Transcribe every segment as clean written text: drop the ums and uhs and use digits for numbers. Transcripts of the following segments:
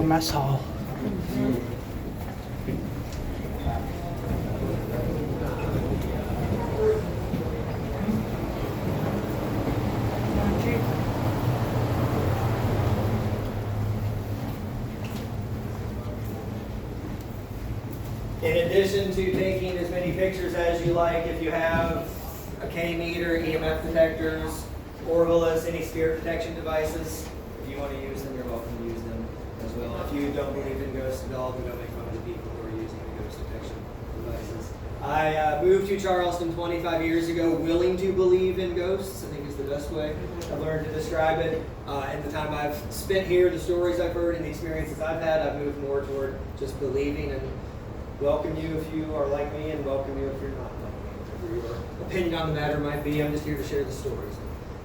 mess hall. In addition to taking as many pictures as you like, if you have a K meter, EMF detectors, Orvalus, any spirit detection devices, if you want to use them, you're welcome to use them as well. If you don't believe in ghosts at all, we don't make fun of the people who are using the ghost detection devices. I moved to Charleston 25 years ago willing to believe in ghosts, I think is the best way I've learned to describe it. In the time I've spent here, the stories I've heard and the experiences I've had, I've moved more toward just believing, and welcome you if you are like me, and welcome you if you're not like me. Whatever your opinion on the matter might be, I'm just here to share the stories.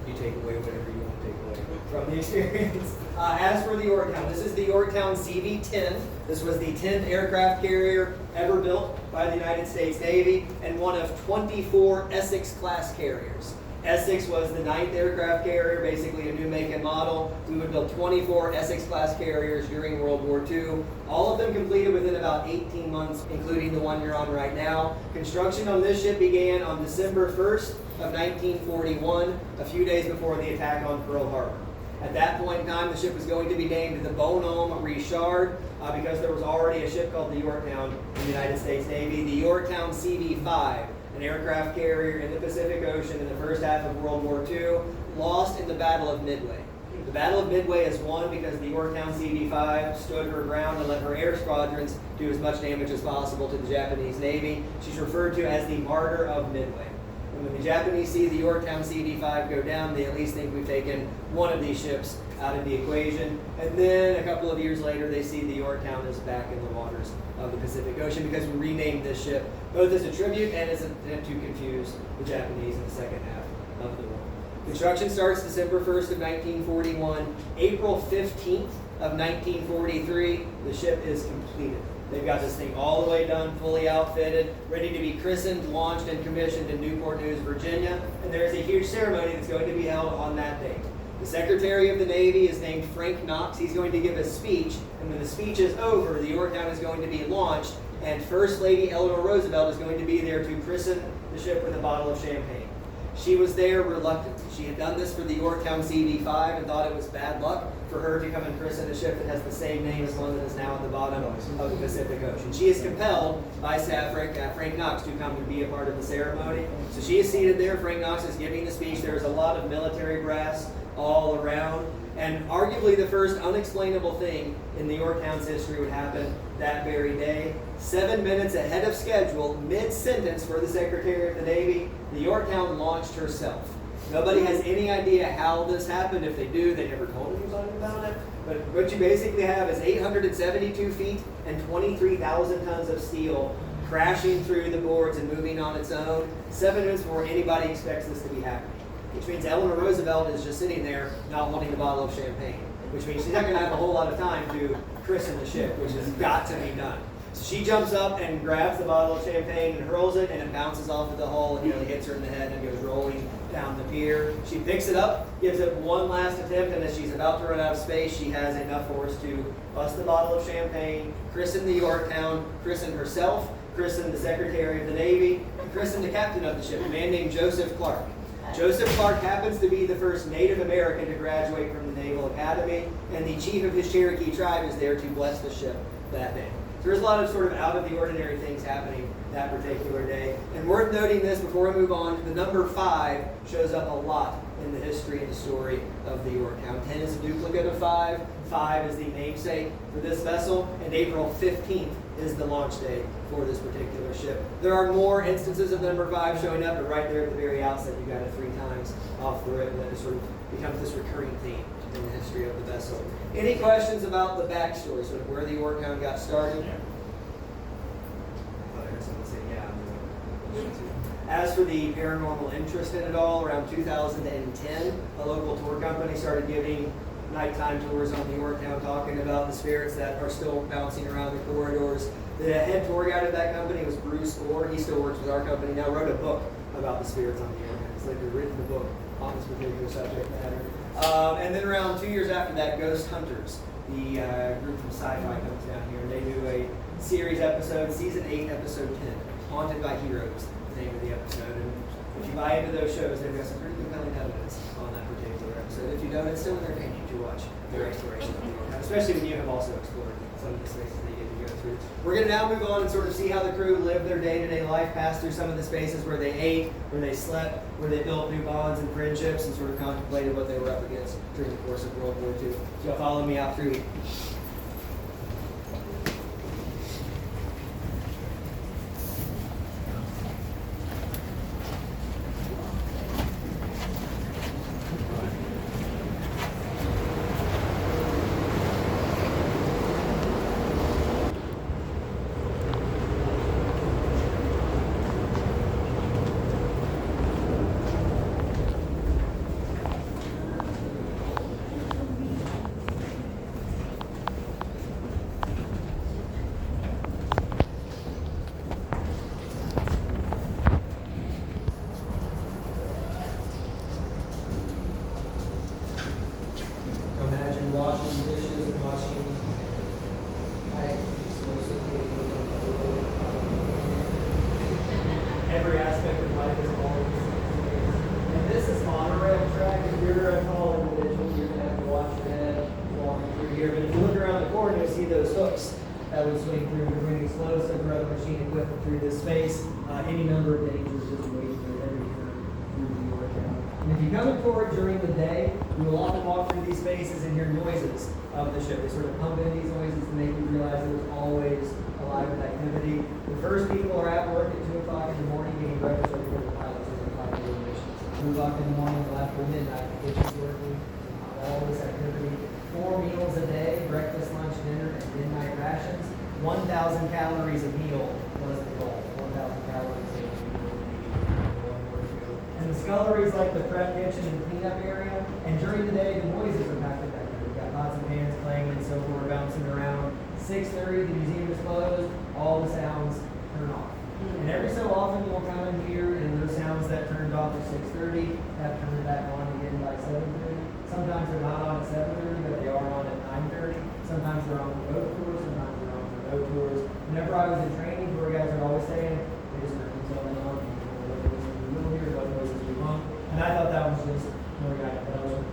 You take away whatever you want to take away from the experience. As for the Yorktown, this is the Yorktown CV-10. This was the 10th aircraft carrier ever built by the United States Navy, and one of 24 Essex-class carriers. Essex was the 9th aircraft carrier, basically a new make and model. We would build 24 Essex-class carriers during World War II. All of them completed within about 18 months, including the one you're on right now. Construction on this ship began on December 1st of 1941, a few days before the attack on Pearl Harbor. At that point in time, the ship was going to be named the Bonhomme Richard because there was already a ship called the Yorktown in the United States Navy. The Yorktown CV-5, an aircraft carrier in the Pacific Ocean in the first half of World War II, lost in the Battle of Midway. The Battle of Midway is won because the Yorktown CV-5 stood her ground and let her air squadrons do as much damage as possible to the Japanese Navy. She's referred to as the Martyr of Midway. And when the Japanese see the Yorktown CV-5 go down, they at least think we've taken one of these ships out of the equation. And then a couple of years later, they see the Yorktown is back in the waters of the Pacific Ocean because we renamed this ship both as a tribute and as an attempt to confuse the Japanese in the second half of the war. Construction starts December 1st of 1941. April 15th of 1943, the ship is completed. They've got this thing all the way done, fully outfitted, ready to be christened, launched, and commissioned in Newport News, Virginia. And there is a huge ceremony that's going to be held on that date. The Secretary of the Navy is named Frank Knox. He's going to give a speech, and when the speech is over, the Yorktown is going to be launched, and First Lady Eleanor Roosevelt is going to be there to christen the ship with a bottle of champagne. She was there reluctantly. She had done this for the Yorktown CV-5 and thought it was bad luck for her to come and christen a ship that has the same name as one that is now at the bottom of the Pacific Ocean. She is compelled by staff Frank Knox to come and be a part of the ceremony. So she is seated there. Frank Knox is giving the speech. There is a lot of military brass all around. And arguably the first unexplainable thing in the Yorktown's history would happen that very day. 7 minutes ahead of schedule, mid-sentence for the Secretary of the Navy, the Yorktown launched herself. Nobody has any idea how this happened. If they do, they never told anybody about it. But what you basically have is 872 feet and 23,000 tons of steel crashing through the boards and moving on its own 7 minutes before anybody expects this to be happening. Which means Eleanor Roosevelt is just sitting there not holding a bottle of champagne. Which means she's not going to have a whole lot of time to christen the ship, which has got to be done. So she jumps up and grabs the bottle of champagne and hurls it, and it bounces off of the hull and nearly hits her in the head and goes rolling down the pier. She picks it up, gives it one last attempt, and as she's about to run out of space, she has enough force to bust the bottle of champagne, christen the Yorktown, christen herself, christen the Secretary of the Navy, and christen the captain of the ship, a man named Joseph Clark. Joseph Clark happens to be the first Native American to graduate from the Naval Academy, and the chief of his Cherokee tribe is there to bless the ship that day. So there's a lot of sort of out of the ordinary things happening that particular day. And worth noting this before we move on, the number 5 shows up a lot in the history and the story of the Yorktown. 10 is a duplicate of 5. 5 is the namesake for this vessel, and April 15th is the launch day for this particular ship. There are more instances of the number 5 showing up, but right there at the very outset, you got it 3 times off the rip, and that sort of becomes this recurring theme in the history of the vessel. Any questions about the backstory, sort of where the Yorktown got started? Yeah. I heard someone say yeah. As for the paranormal interest in it all, around 2010, a local tour company started giving nighttime tours on the Yorktown, talking about the spirits that are still bouncing around the corridors. The head tour guide of that company was Bruce Orr. He still works with our company now, wrote a book about the spirits on the Yorktown. It's like they've written a book on this particular subject matter. And then around 2 years after that, Ghost Hunters the group from Sci-Fi comes down here. They do a series episode, season 8, episode 10, Haunted by Heroes, the name of the episode. And if you buy into those shows, they've got some pretty compelling evidence on that particular episode. If you don't, it's still entertaining to watch their exploration of the Yorktown, especially when you have also explored some of the spaces that you get to go through. We're going to now move on and sort of see how the crew lived their day-to-day life, pass through some of the spaces where they ate, where they slept, where they built new bonds and friendships, and sort of contemplated what they were up against during the course of World War II. So y'all follow me out through here. Washing dishes and washing every aspect of life is always. And this is monorail track. If you're a tall individual, you're going to have to watch your head walking through here. But if you look around the corner, you'll see those hooks that would swing through to bring explosive or other machine equipment through this space. Any number of dangers just waiting for every turn through the Yorktown. And if you come toward during the day, you will often walk through these spaces and hear noises of the ship. They sort of pump in these noises to make you realize it was always alive with activity. The first people are at work at 2 o'clock in the morning getting breakfast ready for the pilots as they fly through the mission. 2 o'clock in the morning till after midnight, the kitchen's working, all this activity. 4 meals a day, breakfast, lunch, dinner, and midnight rations. 1,000 calories a meal was the goal. 1,000 calories a meal. And the scullery is like the prep kitchen and cleanup area. And during the day, the noises are packed back there. You've got pots and pans playing and so forth, bouncing around. 6:30, the museum is closed. All the sounds turn off. And every so often, you'll come in here, and those sounds that turned off at 6:30 have turned back on again by 7:30. Sometimes they're not on at 7:30, but they are on at 9:30. Sometimes they're on for boat tours. Sometimes they're on for boat tours. Whenever I was in training, tour guys are always saying, they just turn themselves on. What noises we want. And I thought that was just more guy development.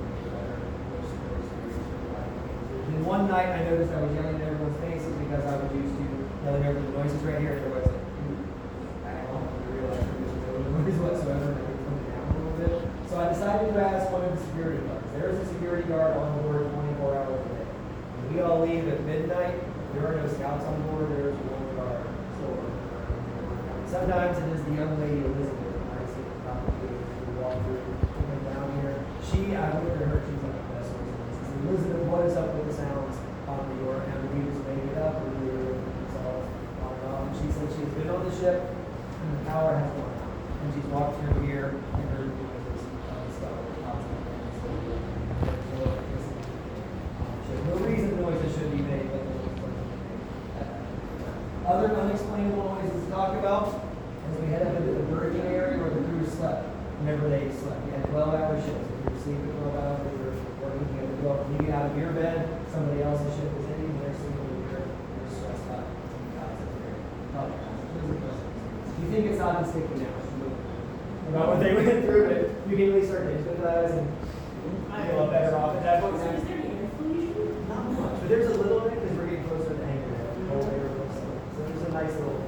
And one night I noticed I was yelling at everyone's faces because I was used to yelling over the noises right here, and everybody's like, I don't realize there was no noise whatsoever, and I could come down a little bit. So I decided to ask one of the security guards. There's a security guard on board 24 hours a day. When we all leave at midnight, there are no scouts on board, there's one guard still. Sometimes it is the young lady Elizabeth. Walk through, coming down here. I looked at her, she's like the best one. Elizabeth, what is up with the sounds on the Yorktown? Did we just make it up, or we were themselves on and off? And she said she's been on the ship, and the power has gone out. And she's walked through here and heard the noises of stuff. No reason noises should be made, but other unexplainable noises to talk about as we head up into the berthing area where the crew slept. Whenever they slept, we had 12-hour shifts. If you were sleeping 12 hours, they were working together. When you get out of your bed, somebody else's shift is ending, they're sleeping in your stressed out. You think it's not sticky now about what they went through, but you can really start to empathize and feel better off at that point. Not much, but there's a little bit because we're getting closer to anchor now. So there's a nice little.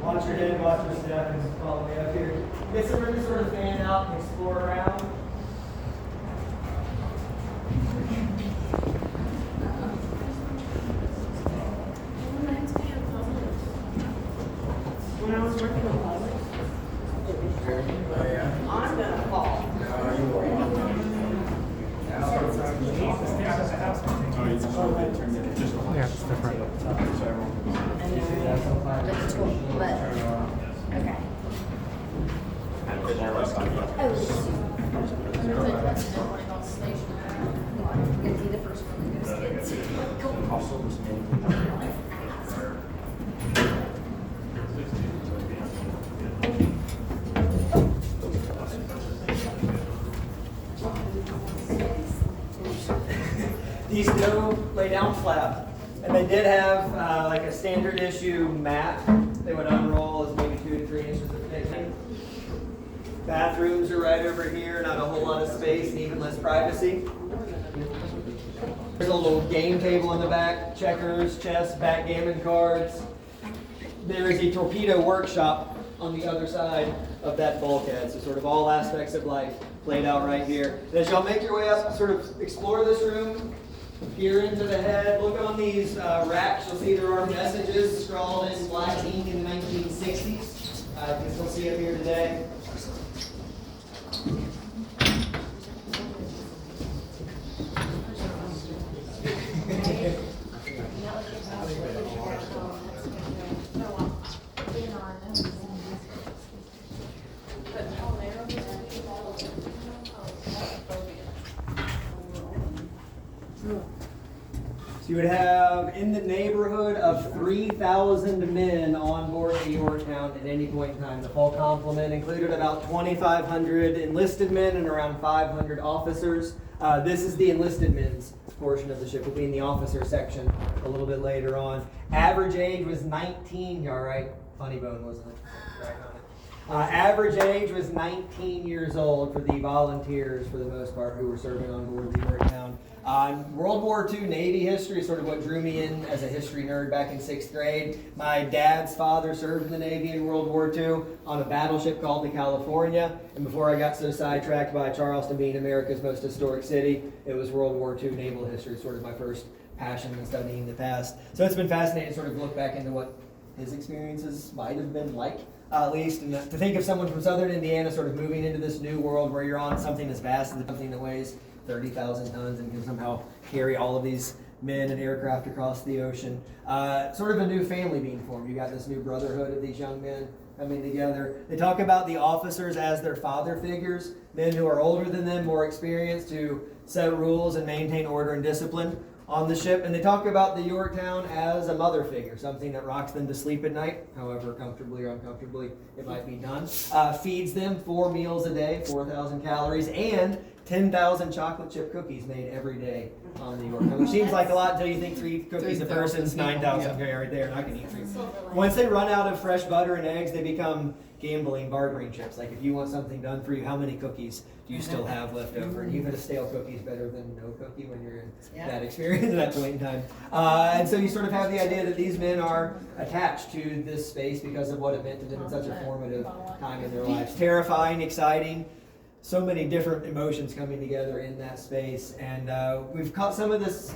Watch your head, watch your step, and follow me up here. Get some room to sort of fan out and explore around. When I was working in public, I'm going to fall. Yeah, it's different. That's cool, but, okay. Gonna be the first one that goes kids. These no lay down flap. And they did have like a standard issue mat they would unroll as maybe 2 to 3 inches of thickness. Bathrooms are right over here, not a whole lot of space and even less privacy. There's a little game table in the back, checkers, chess, backgammon cards. There is a torpedo workshop on the other side of that bulkhead. So sort of all aspects of life laid out right here. And as y'all make your way up, sort of explore this room, peer into the head, look on these racks. You'll see there are messages scrawled in black ink in the 1960s. You can still see up here today. So you would have in the neighborhood of 3,000 men on board the Yorktown at any point in time. The full complement included about 2,500 enlisted men and around 500 officers. This is the enlisted men's portion of the ship. We'll be in the officer section a little bit later on. Average age was 19. You all right? Funny bone, wasn't it? Right on it. Average age was 19 years old for the volunteers, for the most part, who were serving on board the Yorktown. World War II Navy history is sort of what drew me in as a history nerd back in 6th grade. My dad's father served in the Navy in World War II on a battleship called the California. And before I got so sidetracked by Charleston being America's most historic city, it was World War II naval history, sort of my first passion in studying the past. So it's been fascinating to sort of look back into what his experiences might have been like, at least, and to think of someone from southern Indiana sort of moving into this new world where you're on something as vast as something that weighs 30,000 tons and can somehow carry all of these men and aircraft across the ocean. Sort of a new family being formed. You got this new brotherhood of these young men coming together. They talk about the officers as their father figures, men who are older than them, more experienced, who set rules and maintain order and discipline on the ship. And they talk about the Yorktown as a mother figure, something that rocks them to sleep at night, however comfortably or uncomfortably it might be done. Feeds them 4 meals a day, 4,000 calories, and 10,000 chocolate chip cookies made every day on the Yorktown, which seems like a lot until you think 3 cookies a person's 9,000 right there, and I can eat 3. Once they run out of fresh butter and eggs, they become gambling bartering chips. Like if you want something done for you, how many cookies do you still have left over? And even a stale cookie is better than no cookie when you're in that experience at that point in time. And so you sort of have the idea that these men are attached to this space because of what it meant to them in such a formative time in their lives. Terrifying, exciting. So many different emotions coming together in that space, and we've caught some of this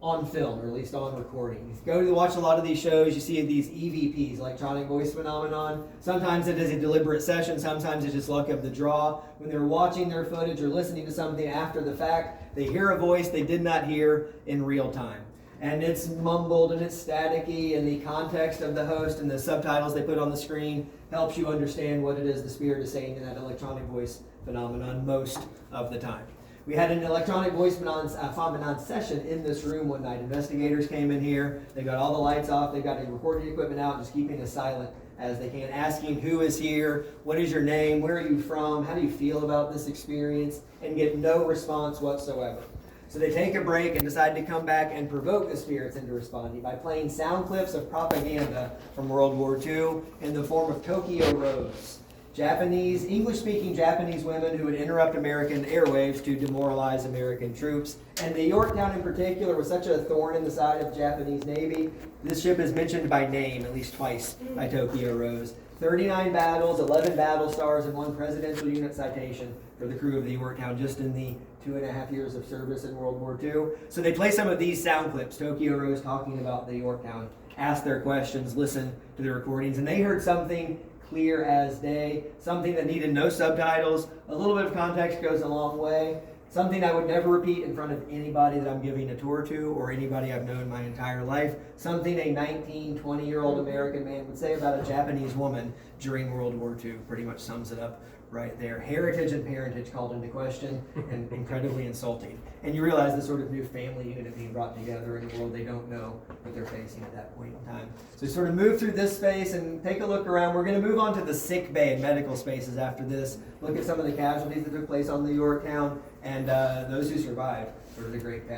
on film, or at least on recording. If you go to watch a lot of these shows, you see these EVPs, electronic voice phenomenon. Sometimes it is a deliberate session, sometimes it's just luck of the draw. When they're watching their footage or listening to something after the fact, they hear a voice they did not hear in real time. And it's mumbled and it's staticky, and the context of the host and the subtitles they put on the screen helps you understand what it is the spirit is saying in that electronic voice phenomenon most of the time. We had an electronic voice phenomenon session in this room one night. Investigators came in here, they got all the lights off, they got the recording equipment out, just keeping as silent as they can, asking who is here, what is your name, where are you from, how do you feel about this experience, and get no response whatsoever. So they take a break and decide to come back and provoke the spirits into responding by playing sound clips of propaganda from World War II in the form of Tokyo Rose. English-speaking Japanese women who would interrupt American airwaves to demoralize American troops. And the Yorktown in particular was such a thorn in the side of the Japanese Navy. This ship is mentioned by name at least twice by Tokyo Rose. 39 battles, 11 battle stars, and 1 presidential unit citation for the crew of the Yorktown just in the 2.5 years of service in World War II. So they play some of these sound clips, Tokyo Rose talking about the Yorktown, ask their questions, listen to the recordings, and they heard something clear as day, something that needed no subtitles. A little bit of context goes a long way. Something I would never repeat in front of anybody that I'm giving a tour to or anybody I've known my entire life. Something a 19, 20-year-old American man would say about a Japanese woman during World War II pretty much sums it up right there. Heritage and parentage called into question and incredibly insulting. And you realize this sort of new family unit being brought together in a world they don't know what they're facing at that point in time. So sort of move through this space and take a look around. We're going to move on to the sick bay and medical spaces after this. Look at some of the casualties that took place on the Yorktown and those who survived sort of the Great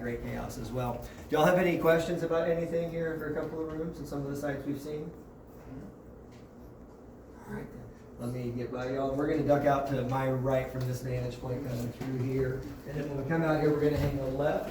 Great Chaos as well. Do y'all have any questions about anything here for a couple of rooms and some of the sites we've seen? All right, let me get by y'all. We're gonna duck out to my right from this vantage point coming through here. And then when we come out here, we're gonna hang a left.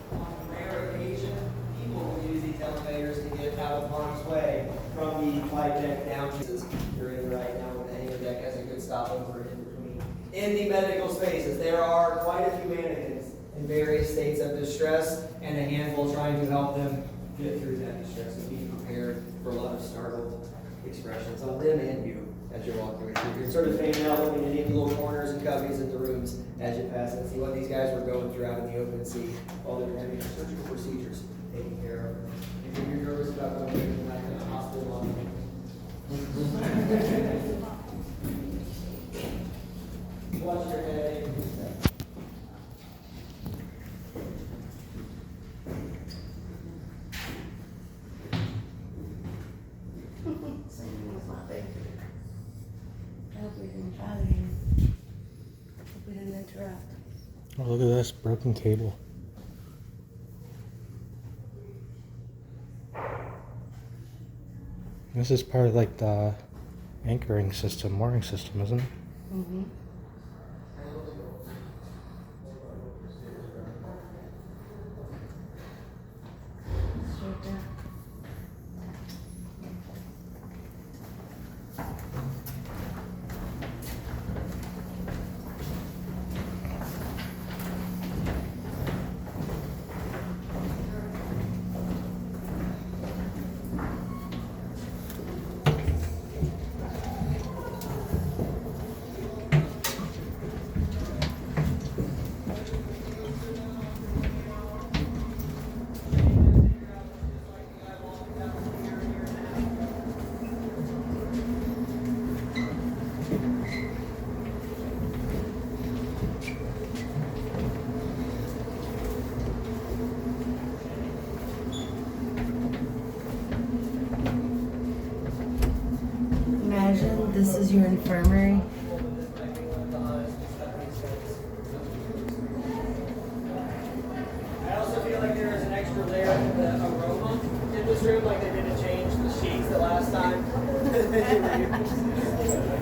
On rare occasion, people will use these elevators to get out of harm's way from the flight deck down to you're in right now, with the hangar deck as a good stopover in between. In the medical spaces, there are quite a few mannequins in various states of distress, and a handful trying to help them get through that distress. So be prepared for a lot of startled expressions on them and you as you're walking through. You're sort of fanning out, looking at any little corners and cubbies in the rooms as you pass and see what these guys were going through out in the open sea while they were having surgical procedures taken care of. If you're nervous about going to the hospital, watch your head. I hope we didn't bother you. Hope we didn't interrupt. Oh, look at this broken cable. This is part of like the anchoring system, mooring system, isn't it? Mm-hmm. Straight down. Imagine this is your infirmary. I also feel like there is an extra layer of the aroma in this room, like they didn't change the sheets the last time.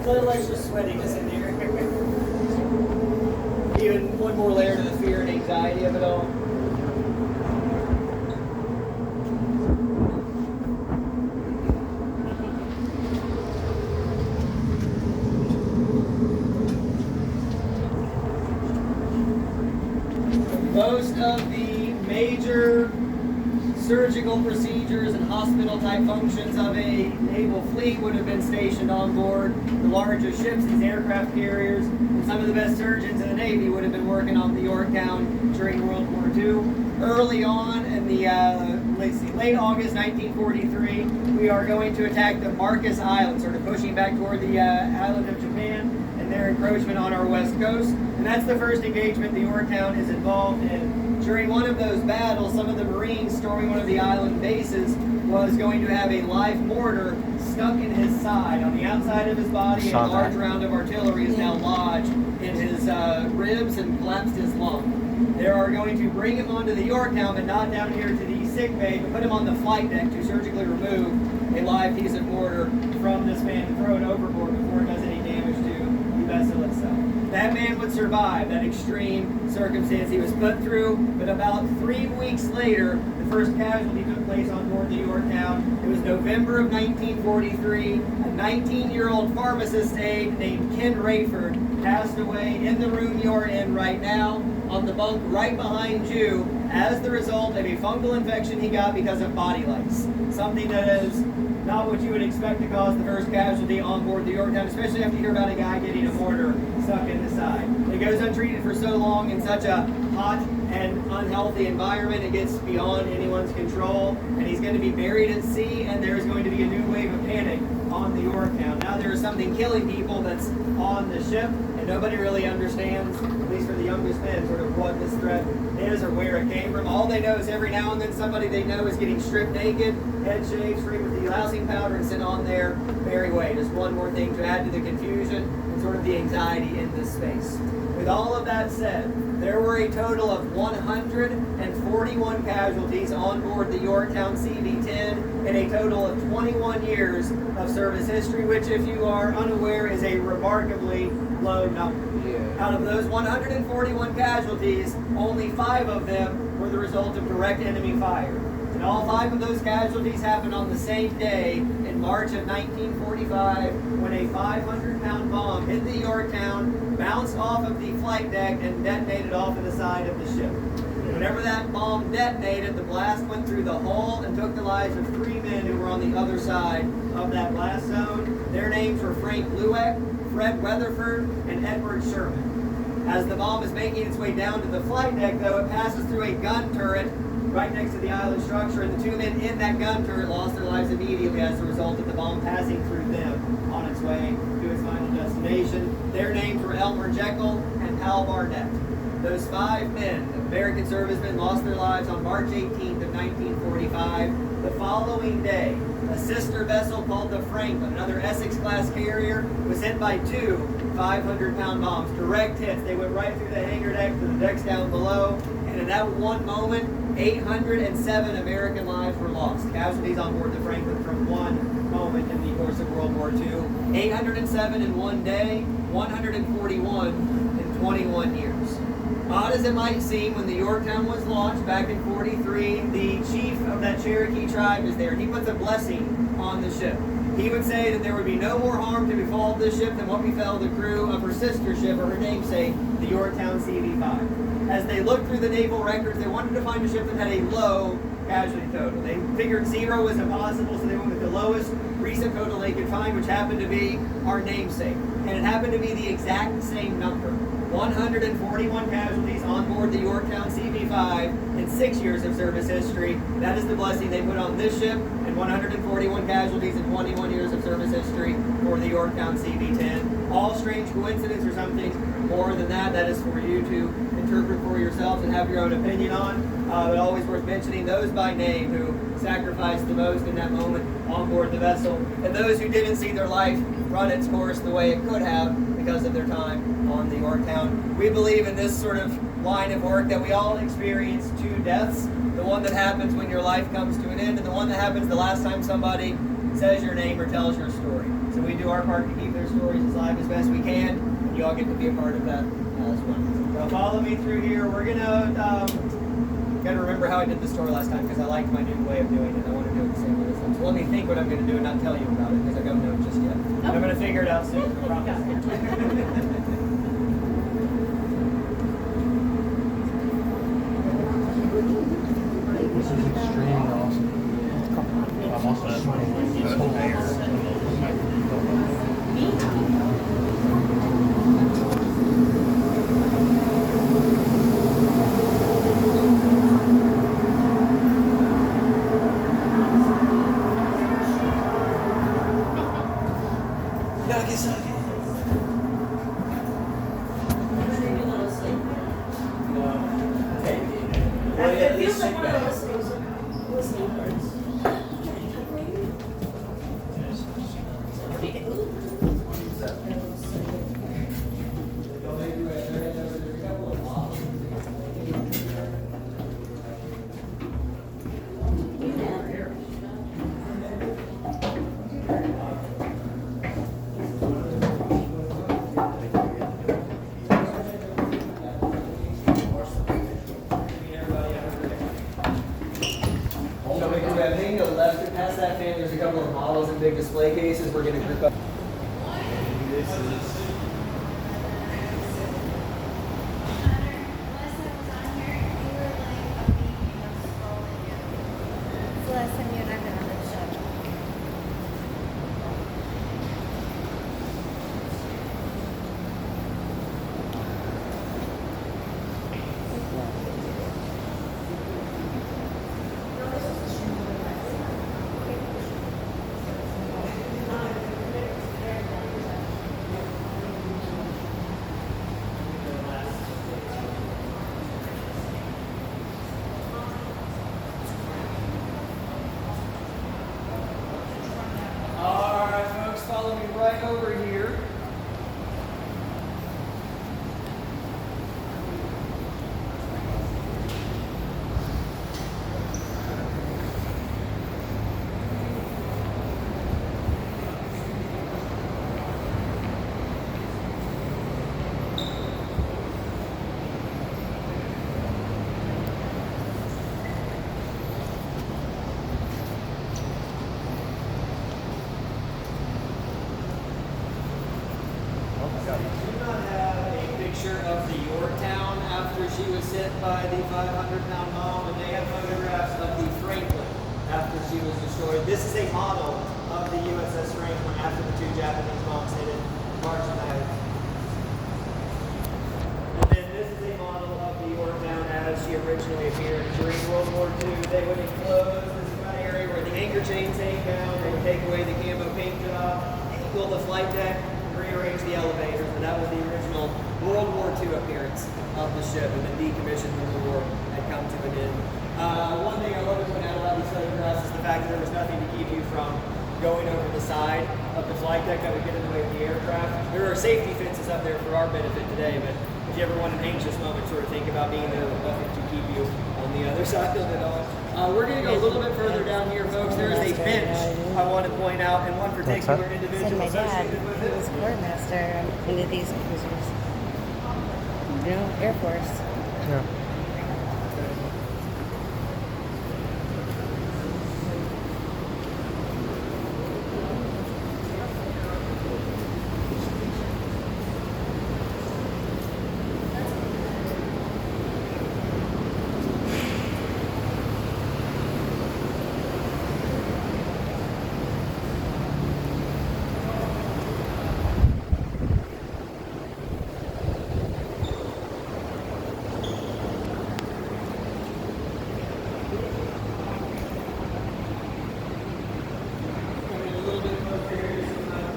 A little extra sweatiness in here. Even one more layer to the fear and anxiety of it all. Most of the major surgical procedures and hospital type functions of a naval fleet would have been stationed on board the larger ships, these aircraft carriers, and some of the best surgeons in the Navy would have been working on the Yorktown during World War II. Early on in the late August 1943, we are going to attack the Marcus Islands, sort of pushing back toward the island of Japan and their encroachment on our west coast. And that's the first engagement the Yorktown is involved in. During one of those battles, some of the Marines storming one of the island bases was going to have a live mortar stuck in his side. On the outside of his body, a large round of artillery is now lodged in his ribs and collapsed his lung. They are going to bring him onto the Yorktown, but not down here to the sick bay, but put him on the flight deck to surgically remove a live piece of mortar from this man and throw it overboard before it does any damage to the vessel itself. That man would survive that extreme circumstance he was put through, but about 3 weeks later, the first casualty took place on board the Yorktown. It was November of 1943. A 19-year-old pharmacist aide named Ken Rayford passed away in the room you're in right now. on the bunk right behind you as the result of a fungal infection he got because of body lice. Something that is not what you would expect to cause the first casualty on board the Yorktown, especially after you hear about a guy getting a mortar stuck in the side. It goes untreated for so long in such a hot and unhealthy environment, it gets beyond anyone's control, and he's going to be buried at sea, and there's going to be a new wave of panic on the Yorktown. Now there is something killing people that's on the ship, and nobody really understands, at least for the youngest men, sort of what this threat is or where it came from. All they know is every now and then somebody they know is getting stripped naked, head shaved, sprayed with delousing powder, and sent on their merry way. Just one more thing to add to the confusion and sort of the anxiety in this space. With all of that said, there were a total of 141 casualties on board the Yorktown CV-10 in a total of 21 years of service history, which, if you are unaware, is a remarkably low number. Out of those 141 casualties, only 5 of them were the result of direct enemy fire. And all 5 of those casualties happened on the same day in March of 1945 when a 500-pound bomb hit the Yorktown, bounced off of the flight deck, and detonated off of the side of the ship. Whenever that bomb detonated, the blast went through the hull and took the lives of 3 men who were on the other side of that blast zone. Their names were Frank Blueck, Fred Weatherford, and Edward Sherman. As the bomb is making its way down to the flight deck, though, it passes through a gun turret right next to the island structure, and the 2 men in that gun turret lost their lives immediately as a result of the bomb passing through them on its way to its final destination. Their names were Elmer Jekyll and Hal Barnett. Those 5 men, American servicemen, lost their lives on March 18th of 1945. The following day, a sister vessel called the Franklin, another Essex-class carrier, was hit by 2 500-pound bombs, direct hits. They went right through the hangar deck to the decks down below, and in that one moment, 807 American lives were lost. Casualties on board the Franklin from one moment in the course of World War II. 807 in one day, 141 in 21 years. Odd as it might seem, when the Yorktown was launched back in '43, the chief of that Cherokee tribe is there. He puts a blessing on the ship. He would say that there would be no more harm to befall this ship than what befell the crew of her sister ship, or her namesake, the Yorktown CV-5. As they looked through the naval records, they wanted to find a ship that had a low casualty total. They figured 0 was impossible, so they went with the lowest recent total they could find, which happened to be our namesake. And it happened to be the exact same number. 141 casualties on board the Yorktown CV-5 in 6 years of service history. That is the blessing they put on this ship, and 141 casualties in 21 years of service history for the Yorktown CV-10. All strange coincidence or something more than that. That is for you to interpret for yourselves and have your own opinion on. But always worth mentioning those by name who sacrificed the most in that moment on board the vessel, and those who didn't see their life run its course the way it could have because of their time on the Yorktown. We believe in this sort of line of work that we all experience 2 deaths. The one that happens when your life comes to an end, and the one that happens the last time somebody says your name or tells your story. So we do our part to keep their stories alive as best we can, and you all get to be a part of that as well. So follow me through here. We're gotta remember how I did the story last time, because I liked my new way of doing it. I want to do it the same way this time. So let me think what I'm going to do and not tell you about it, because I don't know it just yet. Oh. I'm going to figure it out soon. I promise. This is extremely awesome. I'm also It feels like one of those listening parts. Big display cases. We're going to group up. This is want to send you an item on this show. All right, folks, follow me right over here. We do not have a picture of the Yorktown after she was hit by the 500-pound mom, and they have photographs of the Franklin after she was destroyed. This is a model of the USS Franklin after the two Japanese bombs hit it March 9th. And then this is a model of the Yorktown as she originally appeared during World War II. They would enclose this kind of area where the anchor chains hang down. They would take away the camo paint job, angle the flight deck, rearrange the elevators, and that was the original World War II appearance of the ship, and then decommissioned when the war had come to an end. One thing I love to point out about these photographs is the fact that there was nothing to keep you from going over the side of the flight deck that would get in the way of the aircraft. There are safety fences up there for our benefit today, but if you ever want an anxious moment, sort of think about being there with nothing to keep you on the other side of it all. We're going to go a little bit further down here, folks. There is a bench I want to point out, and one particular individual My dad, associated with he it. was quartermaster into these cruisers. You know, Air Force. Yeah. Coming a little bit closer here, so I'm not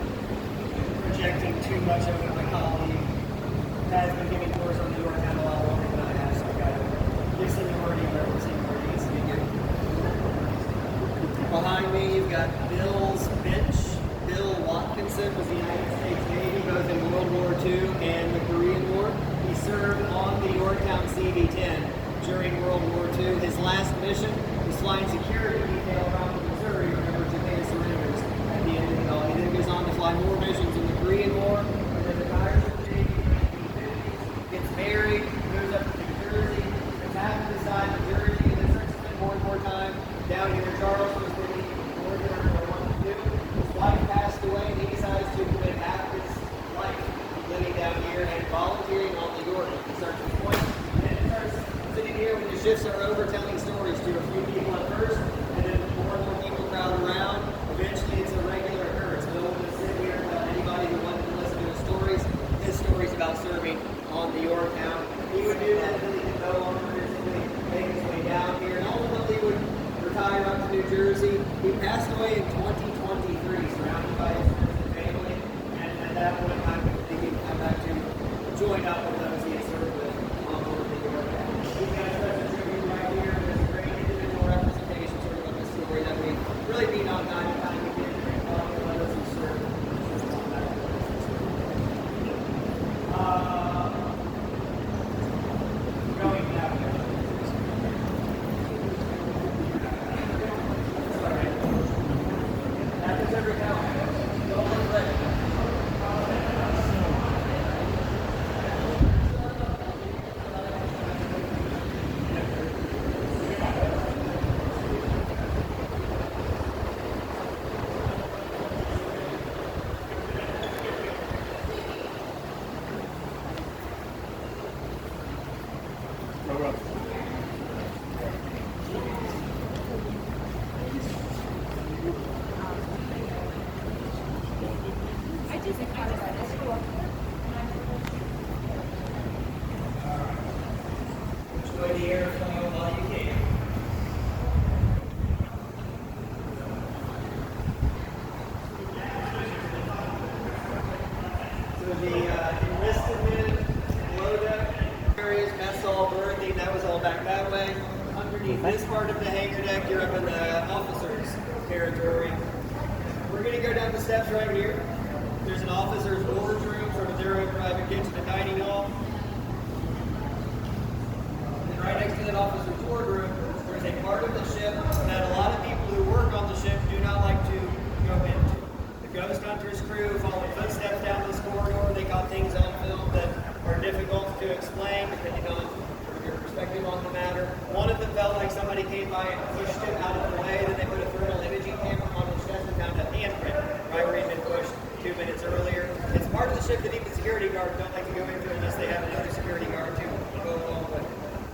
projecting too much of what my colleague has been giving tours on the Yorktown a lot longer than I have, so I've got to give seniority where seniority needs to be given. Behind me, you've got Bill's bench. Bill Watkinson was the United States Navy both in World War II and the Korean War. He served on the Yorktown CV-10 during World War II. His last mission was flying security detail around the Missouri, remember Japan surrenders at the end of it all. He then goes on to fly more missions in the Korean War, and then retires from the Navy in the 1950s, gets married, goes up to New Jersey, gets half to decide New Jersey, and then starts to spend more and more time down here in Charleston, Mississippi, more during World War II. His wife passed away, and he decides to commit half of his life living down here and volunteering on the York. He starts to point, and he starts sitting here when the shifts are over, telling stories to a few people at first, and then more and more people crowd around. Eventually, it's a regular occurrence. Bill would sit here and tell anybody who wanted to listen to his stories about serving on the Yorktown. He would do that until he could no longer physically make his way down here, and ultimately would retire up to New Jersey. He passed away in 2023, surrounded by his friends and family, and at that point in time, he could come back to join up with those he had served with on board the Yorktown. He's got a special tribute right here. There's a great individual representation sort of of this story that we really need on time and time again for those who serve. Going down here. Sorry. Happens every now and then. Don't look ready. all berthing, that was all back that way. Underneath this part of the hangar deck, you're up in the officers' territory. We're going to go down the steps right here. There's an officer's wardroom, sort of their own private kitchen and dining hall. And right next to that officer's wardroom, there's a part of the ship that a lot of people who work on the ship do not like to go into. The Ghost Hunters crew followed footsteps down this corridor. They got things on film that are difficult to explain depending on your perspective on the matter. One of them felt like somebody came by and pushed him out of the way. Then they put a thermal imaging camera on his chest and found a handprint right where he'd been pushed 2 minutes earlier. It's part of the ship that even security guards don't like to go into unless they have another security guard to go along with.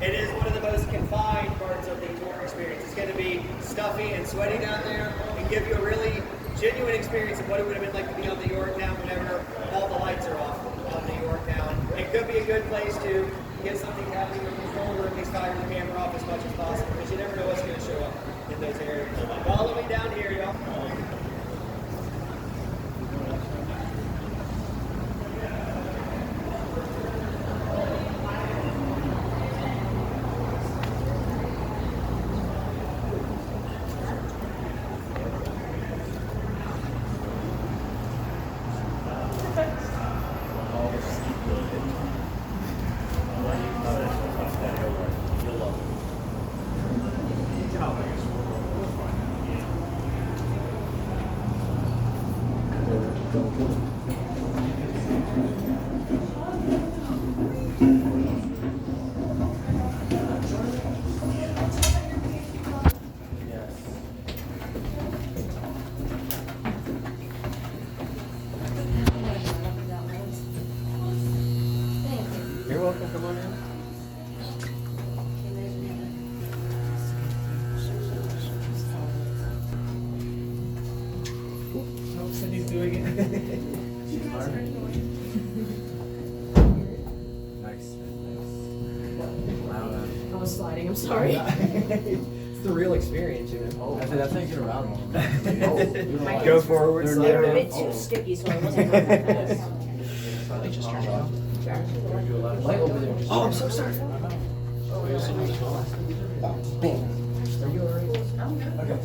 It is one of the most confined parts of the tour experience. It's going to be stuffy and sweaty down there and give you a really genuine experience of what it would have been like to be on the Yorktown whenever all the lights are off on the Yorktown. It could be a good place to get something happening with control or at least fire the camera off as much as possible because you never know what's going to show up in those areas. Follow me down here, y'all. You're welcome. Come on in. Cindy's doing it. Nice. I was sliding, I'm sorry. It's the real experience, you know. I said, that's how you get around. Go forward, They're slide They were a down. bit too sticky, so I wasn't going that fast. Probably just turned it off. Light over there. Oh, I'm so sorry. Boom. Are you alright? Okay.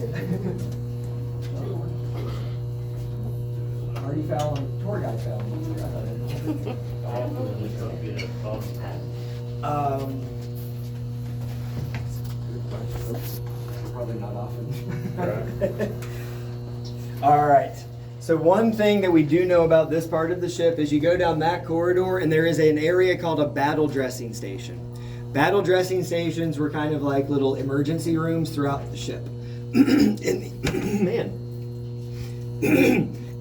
Already Fallon, tour guide Fallon. Probably not often. All right. So one thing that we do know about this part of the ship is you go down that corridor and there is an area called a battle dressing station. Battle dressing stations were kind of like little emergency rooms throughout the ship.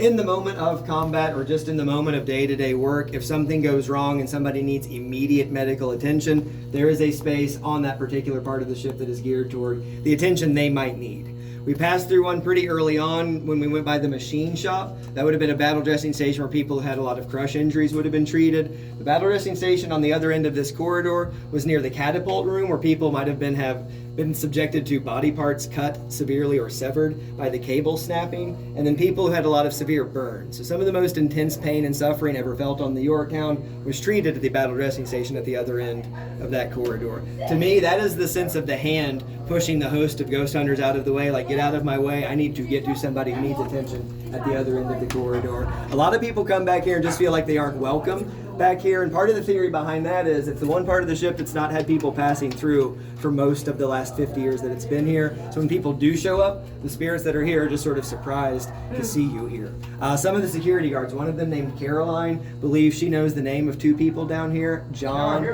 In the moment of combat or just in the moment of day-to-day work, if something goes wrong and somebody needs immediate medical attention, there is a space on that particular part of the ship that is geared toward the attention they might need. We passed through one pretty early on when we went by the machine shop. That would have been a battle dressing station where people who had a lot of crush injuries would have been treated. The battle dressing station on the other end of this corridor was near the catapult room where people might have been subjected to body parts cut severely or severed by the cable snapping, and then people who had a lot of severe burns. So some of the most intense pain and suffering ever felt on the Yorktown was treated at the battle dressing station at the other end of that corridor. To me, that is the sense of the hand pushing the host of ghost hunters out of the way, like, get out of my way, I need to get to somebody who needs attention at the other end of the corridor. A lot of people come back here and just feel like they aren't welcome back here, and part of the theory behind that is it's the one part of the ship that's not had people passing through for most of the last 50 years that it's been here. So when people do show up, the spirits that are here are just sort of surprised to see you here. Some of the security guards, one of them named Caroline, believes she knows the name of two people down here, John.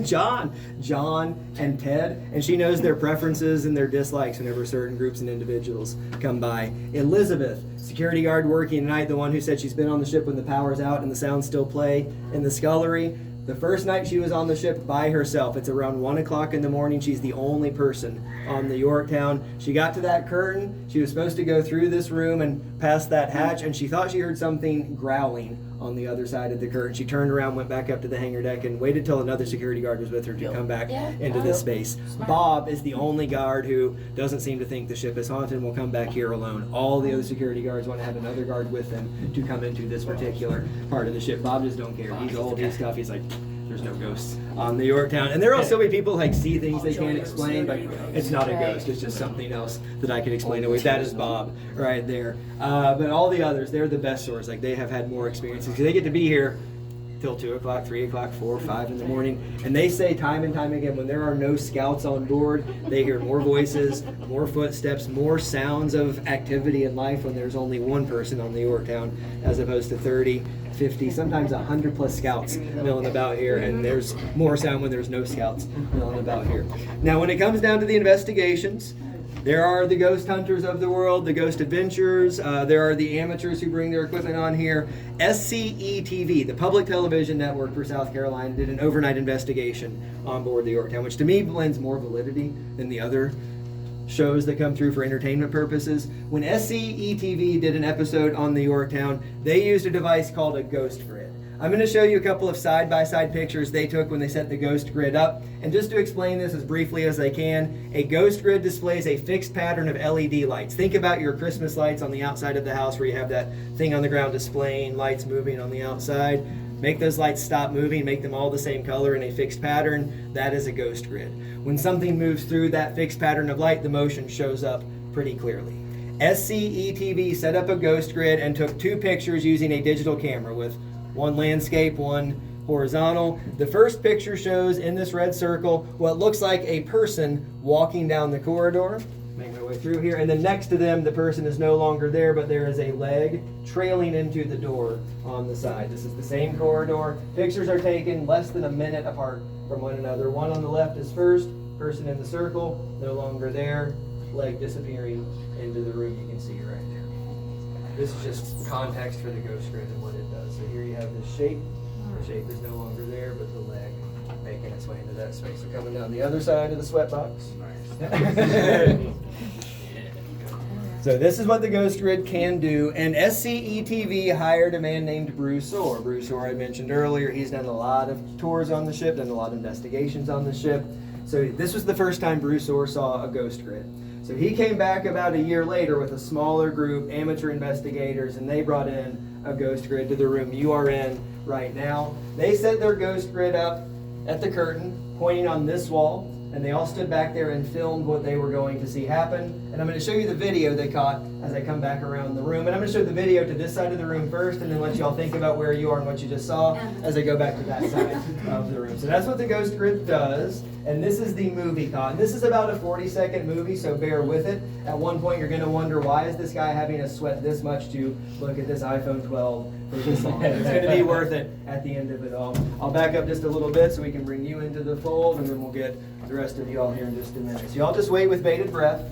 John and Ted, and she knows their preferences and their dislikes whenever certain groups and individuals come by. Elizabeth, security guard working tonight, the one who said she's been on the ship when the power's out and the sounds still play in the scullery. The first night she was on the ship by herself, it's around 1 o'clock in the morning, she's the only person on the Yorktown. She got to that curtain, she was supposed to go through this room and past that hatch, and she thought she heard something growling on the other side of the curtain. She turned around, went back up to the hangar deck, and waited till another security guard was with her to come back into this space. Bob is the only guard who doesn't seem to think the ship is haunted and will come back here alone. All the other security guards want to have another guard with them to come into this particular part of the ship. Bob just don't care. He's old, he's tough. He's like, there's no ghosts on the Yorktown. And there will still be people like see things they can't explain, but it's not a ghost. It's just something else that I can explain away. That is Bob right there. But all the others, they're the best source. Like they have had more experiences because they get to be here till 2 o'clock, 3 o'clock, 4, 5 in the morning. And they say time and time again, when there are no scouts on board, they hear more voices, more footsteps, more sounds of activity in life when there's only one person on the Yorktown as opposed to 30, 50, sometimes 100 plus scouts milling about here. And there's more sound when there's no scouts milling about here. Now, when it comes down to the investigations, there are the ghost hunters of the world, the ghost adventurers. There are the amateurs who bring their equipment on here. SCE-TV, the public television network for South Carolina, did an overnight investigation on board the Yorktown, which to me blends more validity than the other shows that come through for entertainment purposes. When SCE-TV did an episode on the Yorktown, they used a device called a ghost grid. I'm going to show you a couple of side-by-side pictures they took when they set the ghost grid up. And just to explain this as briefly as I can, a ghost grid displays a fixed pattern of LED lights. Think about your Christmas lights on the outside of the house where you have that thing on the ground displaying lights moving on the outside. Make those lights stop moving, make them all the same color in a fixed pattern. That is a ghost grid. When something moves through that fixed pattern of light, the motion shows up pretty clearly. SCE-TV set up a ghost grid and took 2 pictures using a digital camera with one landscape, one horizontal. The first picture shows in this red circle what looks like a person walking down the corridor. Make my way through here. And then next to them, the person is no longer there, but there is a leg trailing into the door on the side. This is the same corridor. Pictures are taken less than a minute apart from one another. One on the left is first, person in the circle, no longer there, leg disappearing into the room. You can see right there. This is just context for the ghost grid and what it does. So here you have this shape. The shape is no longer there, but the leg making its way into that space. So coming down the other side of the sweatbox. So this is what the ghost grid can do. And SCE-TV hired a man named Bruce Orr. Bruce Orr I mentioned earlier. He's done a lot of tours on the ship, done a lot of investigations on the ship. So this was the first time Bruce Orr saw a ghost grid. So he came back about a year later with a smaller group, amateur investigators, and they brought in a ghost grid to the room you are in right now. They set their ghost grid up at the curtain, pointing on this wall, and they all stood back there and filmed what they were going to see happen. And I'm going to show you the video they caught as I come back around the room. And I'm going to show the video to this side of the room first, and then let y'all think about where you are and what you just saw as I go back to that side of the room. So that's what the ghost grid does. And this is the movie cut. And this is about a 40-second movie, so bear with it. At one point, you're going to wonder, why is this guy having us sweat this much to look at this iPhone 12 for this long? It's going to be worth it at the end of it all. I'll back up just a little bit so we can bring you into the fold, and then we'll get the rest of y'all here in just a minute. So y'all just wait with bated breath.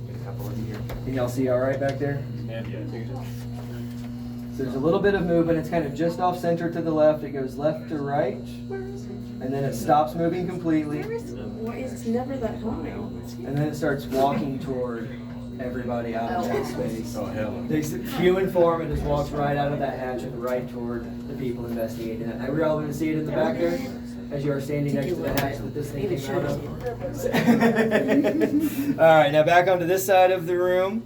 Get a couple of you here. Can y'all see all right back there? Yeah. So there's a little bit of movement. It's kind of just off center to the left. It goes left to right. And then it stops moving completely. It's never that high. And then it starts walking toward everybody out of that space. Oh, hell. There's human form and just walks right out of that hatch and right toward the people investigating it. Now, we're all going to see it in the back there as you are standing next to the hatch that this thing came out of. All right, now back onto this side of the room.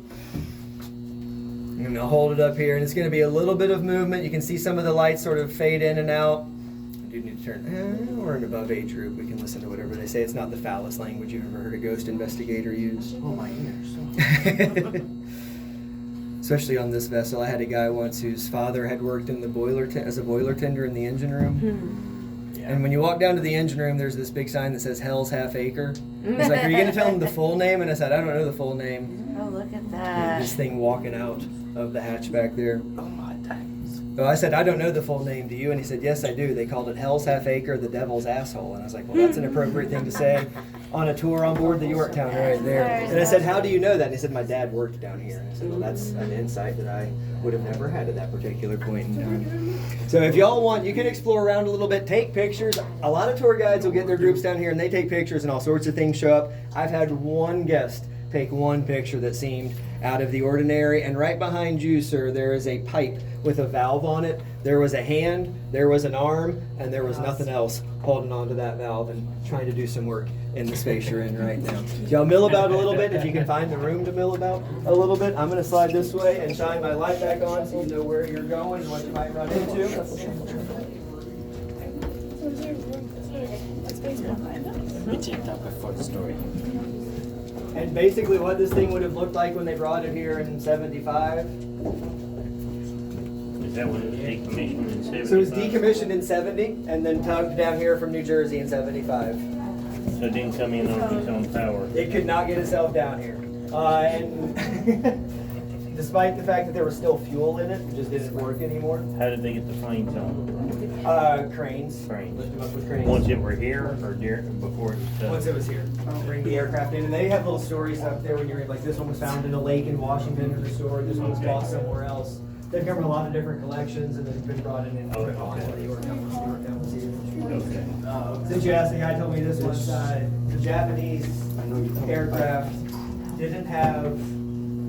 I'm going to hold it up here, and it's going to be a little bit of movement. You can see some of the lights sort of fade in and out. I do need to turn. We're an above age group. We can listen to whatever they say. It's not the foulest language you've ever heard a ghost investigator use. Oh, my ears. Especially on this vessel. I had a guy once whose father had worked in the as a boiler tender in the engine room. Yeah. And when you walk down to the engine room, there's this big sign that says Hell's Half Acre. He's like, are you going to tell him the full name? And I said, I don't know the full name. Oh, look at that. This thing walking out of the hatch back there. Oh, my days. So I said, I don't know the full name, do you? And he said, yes, I do. They called it Hell's Half Acre, the Devil's Asshole. And I was like, well, that's an appropriate thing to say on a tour on board the Yorktown right there. And I said, how do you know that? And he said, my dad worked down here. And I said, well, that's an insight that I would have never had at that particular point in time. So if y'all want, you can explore around a little bit, take pictures. A lot of tour guides will get their groups down here and they take pictures and all sorts of things show up. I've had one guest take one picture that seemed out of the ordinary, and right behind you, sir, there is a pipe with a valve on it. There was a hand, there was an arm, and there was nothing else holding on to that valve and trying to do some work in the space you're in right now. Y'all mill about a little bit if you can find the room to mill about a little bit. I'm going to slide this way and shine my light back on so you know where you're going and what you might run into. We checked out before the story. And basically what this thing would have looked like when they brought it here in 75. Is that when it was decommissioned in 75? So it was decommissioned in 70 and then tugged down here from New Jersey in 75. So it didn't come in on its own power. It could not get itself down here. And despite the fact that there was still fuel in it, it just didn't work anymore. How did they get the flames on? Cranes. Cranes. Lift them up with cranes. Once it were here or before it was done? Once it was here. Bring the aircraft in. And they have little stories up there when you're like, this one was found in a lake in Washington or restored, this one was lost somewhere else. They've covered a lot of different collections and then been brought in Okay. the Yorktown was here. Okay. Since you asked, the guy told me this was the Japanese aircraft didn't have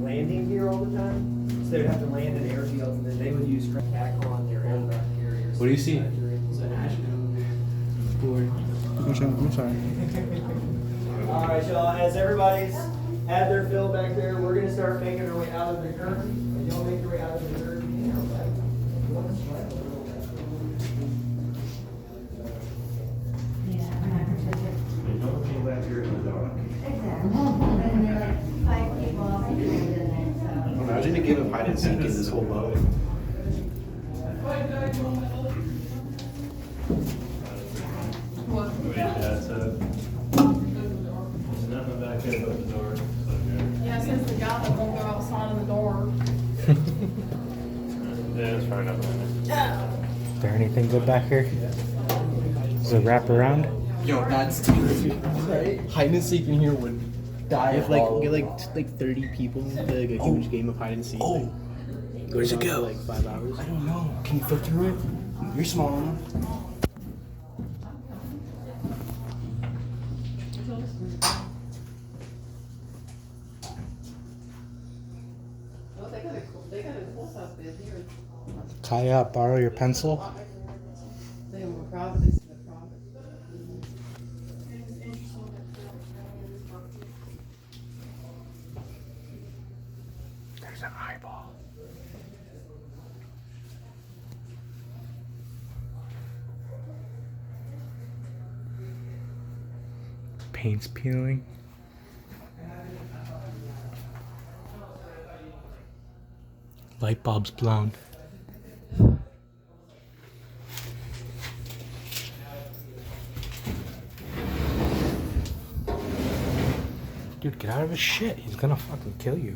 landing gear all the time, so they would have to land in airfields and then they would use back on their aircraft carriers. What do you see? I'm sorry. All right, y'all. As everybody's had their fill back there, we're gonna start making our way out of the curtain. And y'all make your way out of the curtain. Imagine a game of hide and seek in this whole boat. There's nothing back there but the door. Yeah, since the guy that won't go outside of the door. Yeah, that's far enough. Is there anything good back here? Does it wrap around? Yo, that's too. Hide and seek in here would die. If like get like 30 people, play like a huge game of hide and seek. Oh, Where's it go? For like 5 hours. I don't know. Can you fit through it? You're small enough. Well, they got a course out there here. Kaya, borrow your pencil. They were private, this is the private. There's an eyeball. Paint's peeling. Light bulb's blown. Dude, get out of his shit. He's gonna fucking kill you.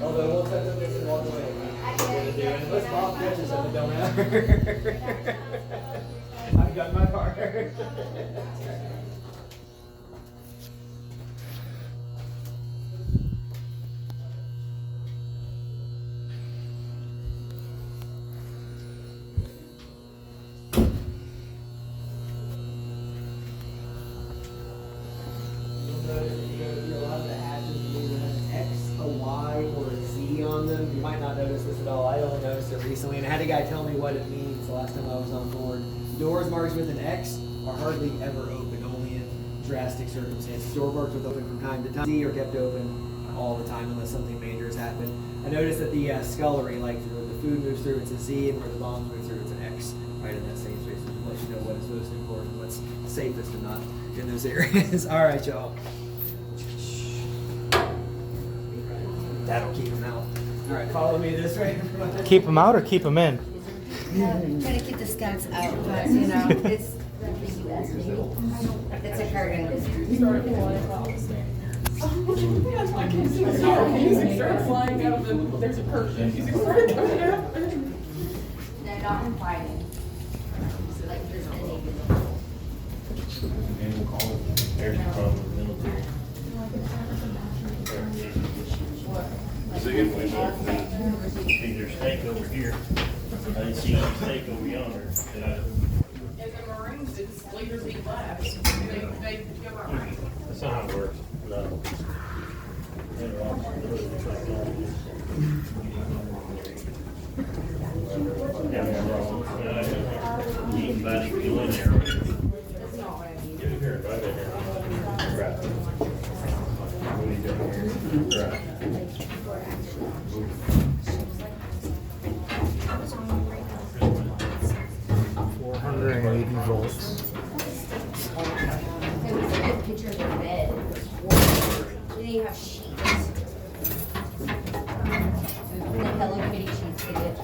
Although we'll touch on this and walk away. Unless Bob catches up, it don't matter. I've done my part. You'll notice if you go through a lot of the hatches, you either have an X, a Y, or a Z on them. You might not notice this at all. I only noticed it recently, and I had a guy tell me what it means the last time I was on board. Doors marked with an X are hardly ever open, only in drastic circumstances. Door marked with open from time to time. Z are kept open all the time unless something major has happened. I noticed that the scullery, like where the food moves through, it's a Z, and where the bombs move through, it's an X. Right in that same space, which lets you know what is most important, what's safest and not in those areas. All right, y'all. That'll keep them out. All right, follow me this way. Keep him out or keep him in? Try to keep the scouts out, but you know, it's a cargo. That's my kids in the car. Music started flying out of the, there's a curtain. Music started coming out. They're not invited. Like there's any. And we'll call it, there's the problem with the military. See, there's steak over here. I didn't see any steak over yonder. And the Marines, it's leaders eat last. They go out right. That's not how it works. No. Anybody can go in there. If you're invited here. Right. What are you doing here? Right. 480 volts. There was a picture of their bed. They didn't have sheets. The Hello Kitty sheets they did.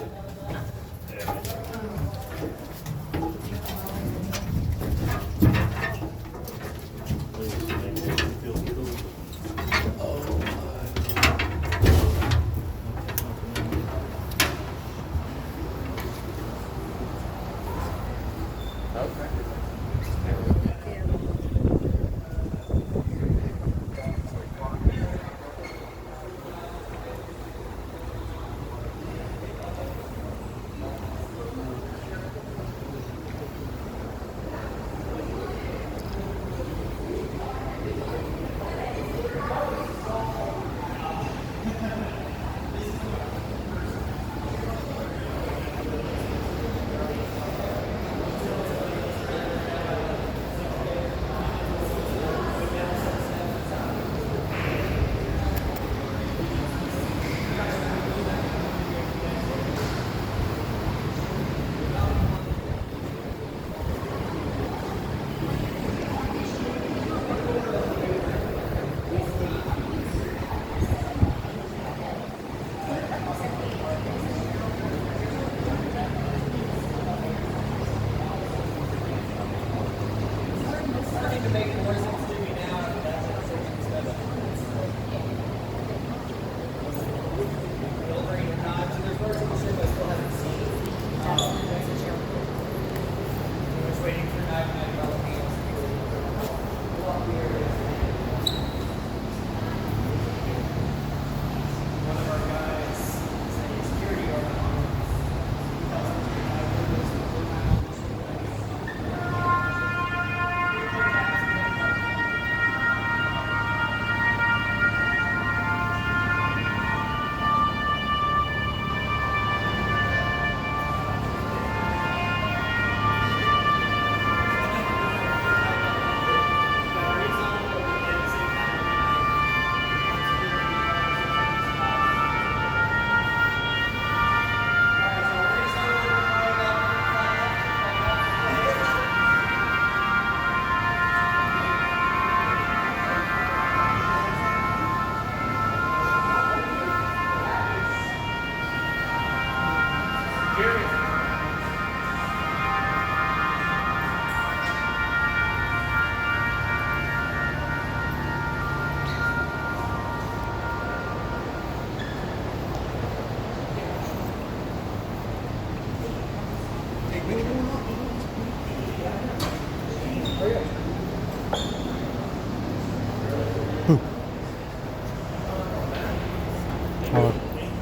Oh,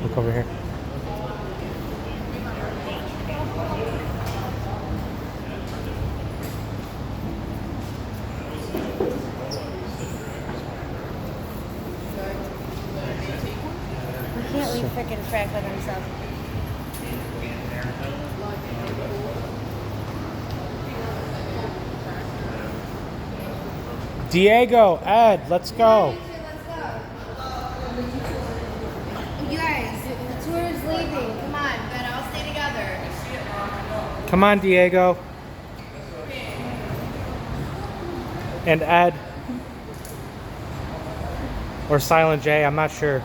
look over here. We can't leave frickin' track by themselves. Diego, Ed, let's go. You guys, the tour is leaving. Come on, we gotta all stay together. Come on, Diego. And Ed. Or Silent J, I'm not sure.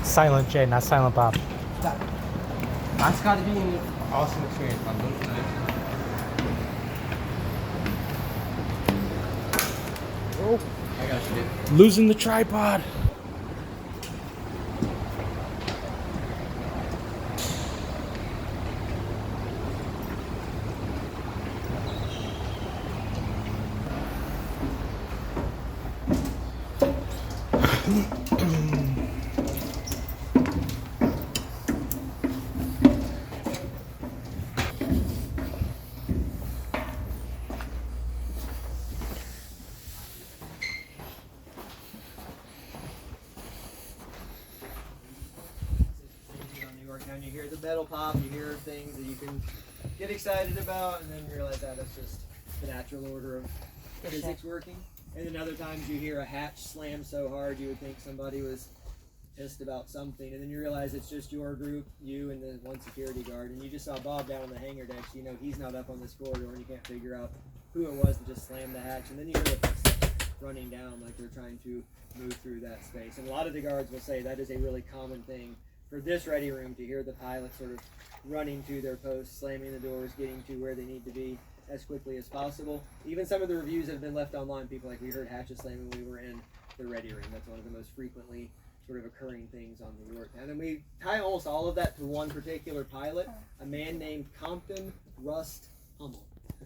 Silent J, not Silent Bob. That's got to be an awesome experience, man. Oh, I got shit. losing the tripod. Yorktown. You hear the metal pop, you hear things that you can get excited about, and then realize that it's just the natural order of physics working. And then other times you hear a hatch slam so hard you would think somebody was pissed about something, and then you realize it's just your group, you and the one security guard, and you just saw Bob down on the hangar deck, so you know he's not up on this corridor, and you can't figure out who it was that just slammed the hatch, and then you hear the footsteps running down like they're trying to move through that space. And a lot of the guards will say that is a really common thing for this ready room, to hear the pilots sort of running to their posts, slamming the doors, getting to where they need to be as quickly as possible. Even some of the reviews that have been left online, people like, we heard hatches slamming when we were in the ready room. That's one of the most frequently sort of occurring things on the Yorktown. And we tie almost all of that to one particular pilot, a man named Compton Rust Hummel.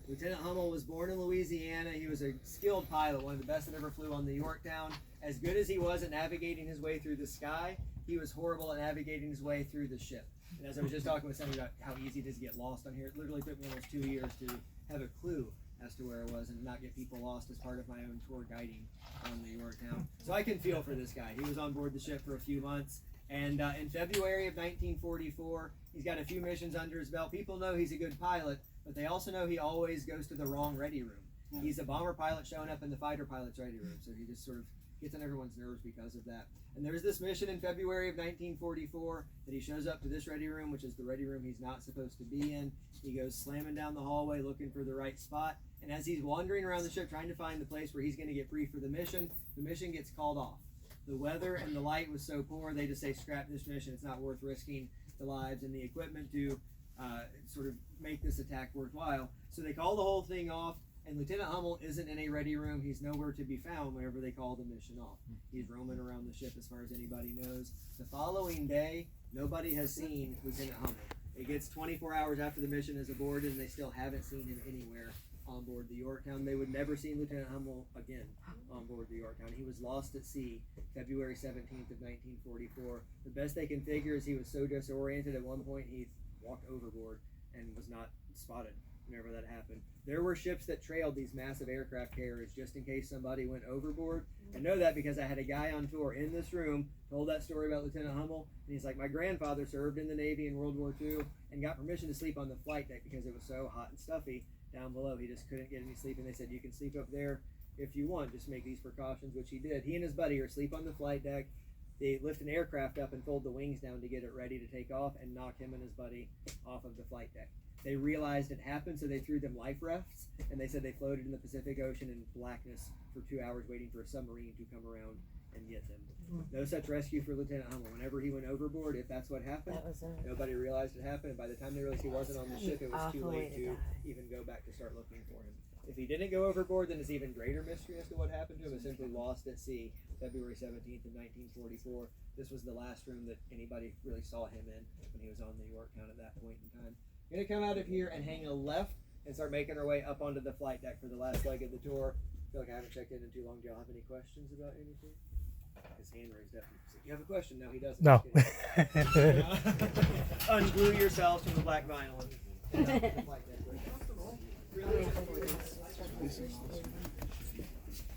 Lieutenant Hummel was born in Louisiana. He was a skilled pilot, one of the best that ever flew on the Yorktown. As good as he was at navigating his way through the sky, he was horrible at navigating his way through the ship. And as I was just talking with somebody about how easy it is to get lost on here, it literally took me almost 2 years to have a clue as to where it was and not get people lost as part of my own tour guiding on the Yorktown. So I can feel for this guy. He was on board the ship for a few months, and in February of 1944, he's got a few missions under his belt. People know he's a good pilot, but they also know he always goes to the wrong ready room. He's a bomber pilot showing up in the fighter pilot's ready room, so he just sort of gets on everyone's nerves because of that. And there's this mission in February of 1944 that he shows up to this ready room, which is the ready room he's not supposed to be in. He goes slamming down the hallway looking for the right spot, and as he's wandering around the ship trying to find the place where he's going to get free for the mission gets called off. The weather and the light was so poor, they just say, scrap this mission. It's not worth risking the lives and the equipment to sort of make this attack worthwhile. So they call the whole thing off, and Lieutenant Hummel isn't in a ready room. He's nowhere to be found whenever they call the mission off. He's roaming around the ship as far as anybody knows. The following day, nobody has seen Lieutenant Hummel. It gets 24 hours after the mission is aborted, and they still haven't seen him anywhere on board the Yorktown. They would never see Lieutenant Hummel again on board the Yorktown. He was lost at sea February 17th of 1944. The best they can figure is he was so disoriented at one point he walked overboard and was not spotted whenever that happened. There were ships that trailed these massive aircraft carriers just in case somebody went overboard. I know that because I had a guy on tour in this room told that story about Lieutenant Hummel, and he's like, my grandfather served in the Navy in World War II and got permission to sleep on the flight deck because it was so hot and stuffy down below. He just couldn't get any sleep, and they said, you can sleep up there if you want, just make these precautions, which he did. He and his buddy are asleep on the flight deck. They lift an aircraft up and fold the wings down to get it ready to take off and knock him and his buddy off of the flight deck. They realized it happened, so they threw them life rafts, and they said they floated in the Pacific Ocean in blackness for 2 hours waiting for a submarine to come around and get them. No such rescue for Lieutenant Hummel. Whenever he went overboard, if that's what happened, nobody realized it happened, and by the time they realized he wasn't on the ship, it was too late to even go back to start looking for him. If he didn't go overboard, then it's even greater mystery as to what happened to him. He was simply lost at sea February 17th of 1944. This was the last room that anybody really saw him in when he was on the Yorktown at that point in time. We're going to come out of here and hang a left and start making our way up onto the flight deck for the last leg of the tour. I feel like I haven't checked in too long. Do y'all have any questions about anything? His hand raised up. You have a question? No, he doesn't. No. Unglue yourselves from the black vinyl. And the flight deck.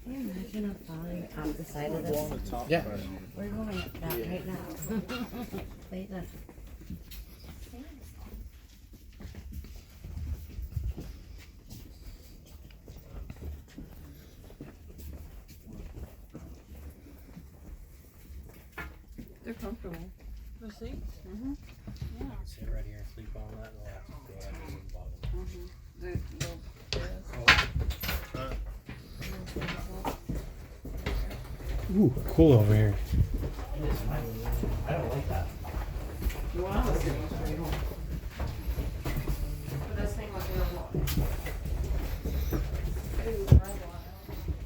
Can you imagine us falling off the side of this? Yeah. We're going up that right now. Wait, look. They're comfortable. The seats? Mm-hmm. Yeah. Sit right here and sleep all night and Ooh, cool over here. I don't like that.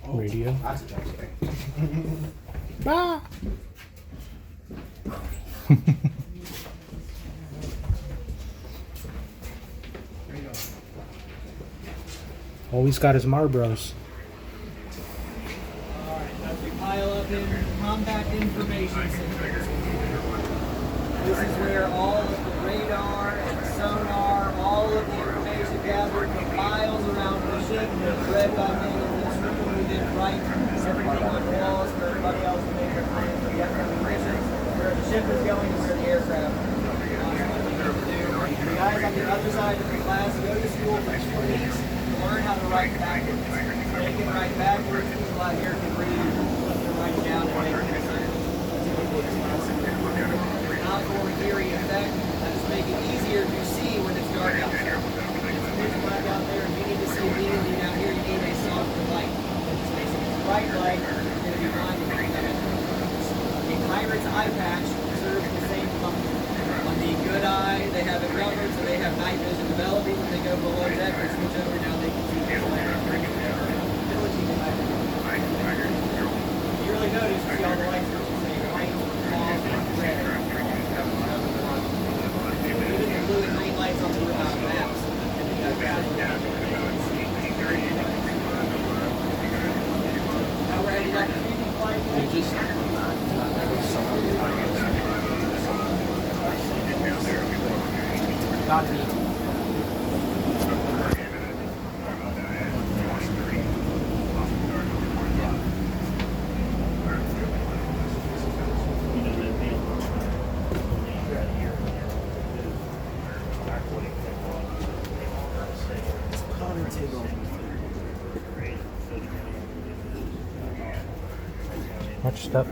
Radio. Ah! Always got his Marlboros. Alright, as we pile up in Compact Information Center. This is where all of the radar and sonar, all of the information gathered from miles around the ship is read by me in this room. We did write everything on walls for everybody else to make their plans for the upcoming missions, where the ship is going and where the aircraft are. other side of the class, go to school for 2 weeks to learn how to write backwards. They can write backwards. People out here can read what they're writing down and make decisions. Not for eerie effect. Just make it easier to see when it's dark outside. It's pitch black out there, and you need to see immediately down here. You need a softer light. Bright light is going to be blinding. A pirate's eye patch serves the same function. On the good eye, they have it covered, so they have night vision developing. When they go below deck, they switch over. Now they can see the light. You really notice you see all the lights say white, off, red. Even the blue and green lights on the maps. Now we're heading up to flight. Not me. Much stuff.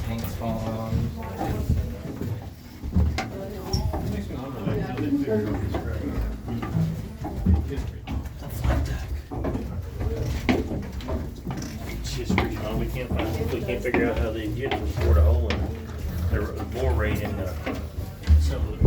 Thanks, Mom. It's history, we can't figure out how they get to report a hole in their bore rate in some of the.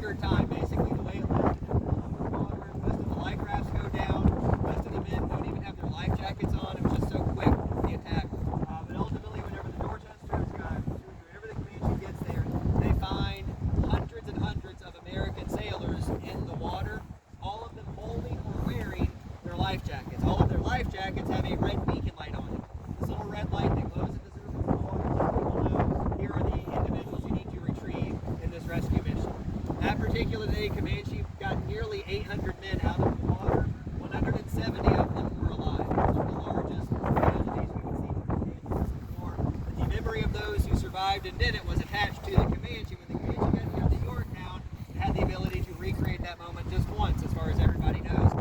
record time, basically, the way it lifted him from the water. Most of the life rafts go down. Most of the men don't even have their life jackets on. It was just so quick, the attack. But ultimately, whenever the Dorchesters, whenever the Comanche gets there, they find hundreds and hundreds of American sailors in the water, all of them holding or wearing their life jackets. All of their life jackets have a red beacon light on it. This little red light that glows at the surface of the water. People know here are the individuals you need to retrieve in this rescue mission. That particular day, Comanche got nearly 800 men out of the water. 170 of them were alive. Those are the largest casualties we would see from Comanche before. But the memory of those who survived and did it